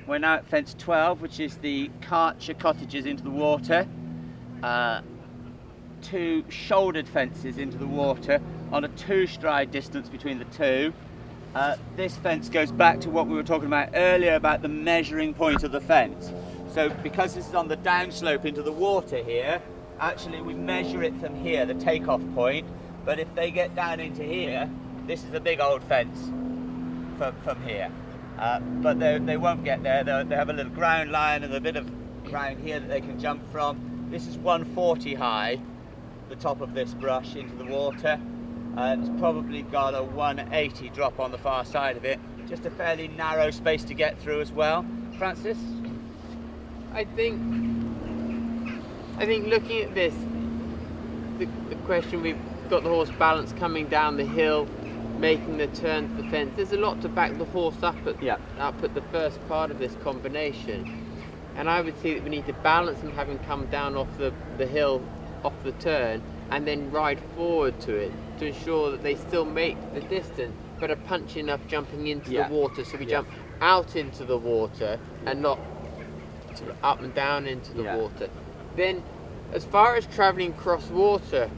We're now at fence 12, which is the Karcher cottages into the water. Two shouldered fences into the water on a 2-stride distance between the two. This fence goes back to what we were talking about earlier about the measuring point of the fence. So because this is on the downslope into the water here, actually we measure it from here, the takeoff point. But if they get down into here, this is a big old fence from here. But they won't get there. They have a little ground line and a bit of ground here that they can jump from. This is 140 high, the top of this brush into the water. It's probably got a 180 drop on the far side of it. Just a fairly narrow space to get through as well. Francis? I think looking at this, the question, we've got the horse balance coming down the hill, making the turn to the fence. There's a lot to back the horse up at the first part of this combination. And I would say that we need to balance them having come down off the hill, off the turn, and then ride forward to it to ensure that they still make the distance, but are punchy enough jumping into the water. So we jump out into the water and not sort of up and down into the water. Then, as far as travelling cross water,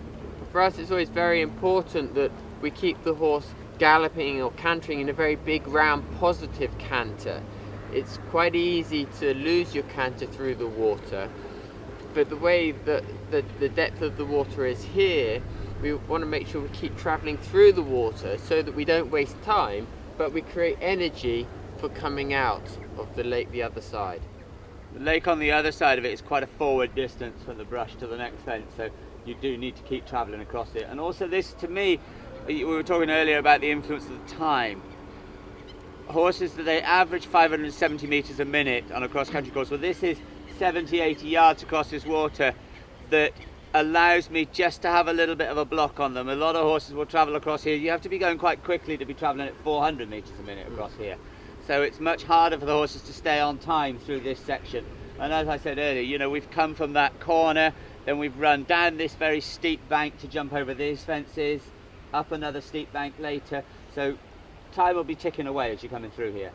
for us it's always very important that we keep the horse galloping or cantering in a very big, round, positive canter. It's quite easy to lose your canter through the water, but the way that the depth of the water is here, we want to make sure we keep travelling through the water so that we don't waste time, but we create energy for coming out of the lake the other side. The lake on the other side of it is quite a forward distance from the brush to the next fence, so you do need to keep travelling across it. And also this, to me, we were talking earlier about the influence of the time. Horses, they average 570 metres a minute on a cross-country course. Well, this is 70, 80 yards across this water that allows me just to have a little bit of a block on them. A lot of horses will travel across here. You have to be going quite quickly to be travelling at 400 metres a minute across here. So it's much harder for the horses to stay on time through this section. And as I said earlier, you know, we've come from that corner, then we've run down this very steep bank to jump over these fences, up another steep bank later. So time will be ticking away as you're coming through here.